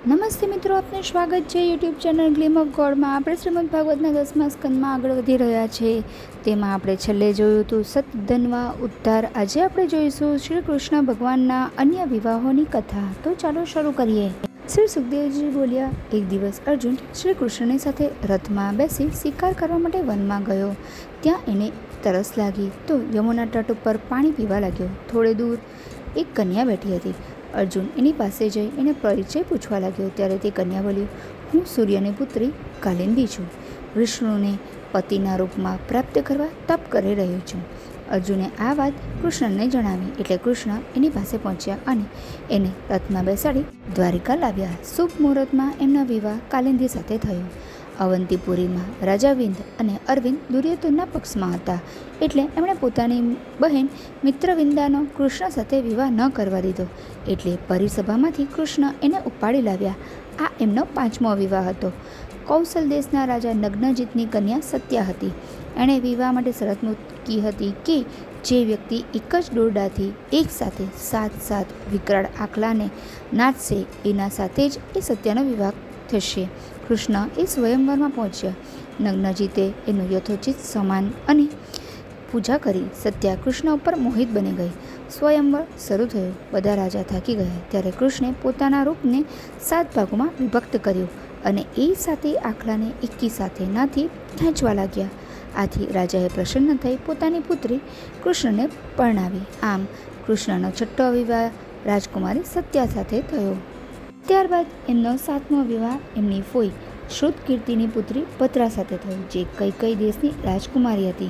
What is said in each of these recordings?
નમસ્તે મિત્રો, આપનું સ્વાગત છે યુટ્યુબ ચેનલ ગ્લીમ ઓફ ગોડમાં. આપણે શ્રીમદ ભાગવતના 10મા સ્કંદમાં આગળ વધી રહ્યા છે. તેમાં આપણે છેલ્લે જોયું હતું સતધન્વા ઉદ્ધાર. આજે આપણે જોઈશું શ્રી કૃષ્ણ ભગવાનના અન્ય વિવાહોની કથા. તો ચાલો શરૂ કરીએ. શ્રી સુખદેવજી બોલ્યા, એક દિવસ અર્જુન શ્રી કૃષ્ણની સાથે રથમાં બેસી શિકાર કરવા માટે વનમાં ગયો. ત્યાં એને તરસ લાગી તો યમુના તટ ઉપર પાણી પીવા લાગ્યો. થોડે દૂર એક કન્યા બેઠી હતી. અર્જુન એની પાસે જઈ એને પરિચય પૂછવા લાગ્યો. ત્યારે તે કન્યા બોલી, હું સૂર્યની પુત્રી કાલિંદી છું. વિષ્ણુને પતિના રૂપમાં પ્રાપ્ત કરવા તપ કરી રહ્યો છું. અર્જુને આ વાત કૃષ્ણને જણાવી એટલે કૃષ્ણ એની પાસે પહોંચ્યા અને એને રથમાં બેસાડી દ્વારિકા લાવ્યા. શુભ મુહૂર્તમાં એમનો વિવાહ કાલિંદી સાથે થયો. અવંતીપુરીમાં રાજા વિંદ અને અરવિંદ દુર્યોધનના પક્ષમાં હતા, એટલે એમણે પોતાની બહેન મિત્રવિંદાનો કૃષ્ણ સાથે વિવાહ ન કરવા દીધો. એટલે પરિસભામાંથી કૃષ્ણ એને ઉપાડી લાવ્યા. આ એમનો 5મો વિવાહ હતો. કૌશલ દેશના રાજા નગ્નજીતની કન્યા સત્યા હતી. એણે વિવાહ માટે શરત મૂકી હતી કે જે વ્યક્તિ એક જ દોરડાથી એક સાથે 7 વિકરાળ આખલાને નાચશે એના સાથે જ એ સત્યાનો વિવાહ થશે. કૃષ્ણ એ સ્વયંવરમાં પહોંચ્યા. નગ્નજીતે એનું યથોચિત સમાન અને પૂજા કરી. સત્યા કૃષ્ણ ઉપર મોહિત બની ગઈ. સ્વયંવર શરૂ થયો. બધા રાજા થાકી ગયા. ત્યારે કૃષ્ણે પોતાના રૂપને 7 ભાગોમાં વિભક્ત કર્યું અને એ સાથે આખલાને એકી સાથે નાથી ખેંચવા લાગ્યા. આથી રાજાએ પ્રસન્ન થઈ પોતાની પુત્રી કૃષ્ણને પરણાવી. આમ કૃષ્ણનો 6ઠ્ઠો વિવાહ રાજકુમારી સત્યા સાથે થયો. ત્યારબાદ એમનો 7મો વિવાહ એમની ફોઈ શ્રુતકીર્તિની પુત્રી ભદ્રા સાથે થયો, જે કૈકેયી દેશની રાજકુમારી હતી.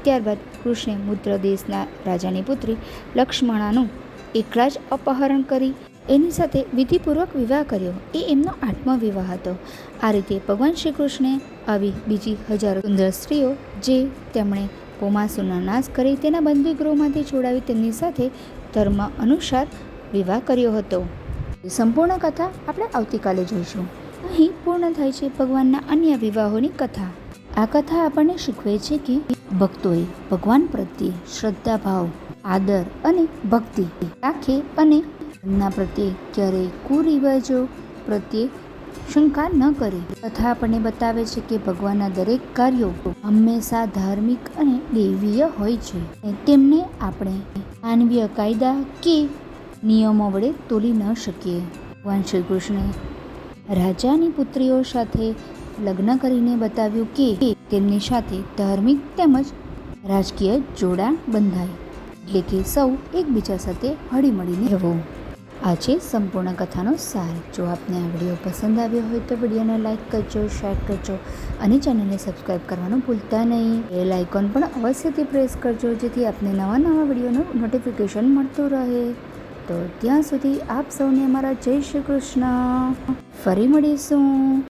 ત્યારબાદ કૃષ્ણે મુદ્ર દેશના રાજાની પુત્રી લક્ષ્મણાનું એકલા જ અપહરણ કરી એની સાથે વિધિપૂર્વક વિવાહ કર્યો. એ એમનો 8મો વિવાહ હતો. આ રીતે ભગવાન શ્રી કૃષ્ણે આવી બીજી હજારો સુંદર સ્ત્રીઓ જે તેમણે ભૌમાસુરનો નાશ કરી તેના બંદીગૃહમાંથી છોડાવી તેમની સાથે ધર્મ અનુસાર વિવાહ કર્યો હતો. સંપૂર્ણ કથા આપણે આવતીકાલે જોઈશું. અહીં પૂર્ણ થાય છે ભગવાનના અન્ય વિવાહોની કથા. આ કથા આપણને શીખવે છે કે ભક્તોએ ભગવાન પ્રત્યે શ્રદ્ધાભાવ, આદર અને ભક્તિ રાખે અને એમના પ્રત્યે ક્યારેય કુરિવાજો પ્રત્યે શંકા ન કરે. કથા આપણને બતાવે છે કે ભગવાનના દરેક કાર્યો હંમેશા ધાર્મિક અને દૈવીય હોય છે. તેમને આપણે માનવીય કાયદા કે નિયમો વડે તોલી ન શકીએ. ભગવાન શ્રી કૃષ્ણે રાજાની પુત્રીઓ સાથે લગ્ન કરીને બતાવ્યું કે તેમની સાથે ધાર્મિક તેમજ રાજકીય જોડાણ બંધાય, એટલે કે સૌ એકબીજા સાથે હળીમળીને રહેવું. આ છે સંપૂર્ણ કથાનો સાર. જો આપને આ વિડીયો પસંદ આવ્યો હોય તો વિડીયોને લાઇક કરજો, શેર કરજો અને ચેનલને સબસ્ક્રાઈબ કરવાનું ભૂલતા નહીં. બેલ આઇકોન પણ અવશ્યથી પ્રેસ કરજો, જેથી આપને નવા વિડીયોનું નોટિફિકેશન મળતું રહે. તો ત્યાં સુધી આપ સૌને અમારા જય શ્રી કૃષ્ણ. ફરી મળીશું.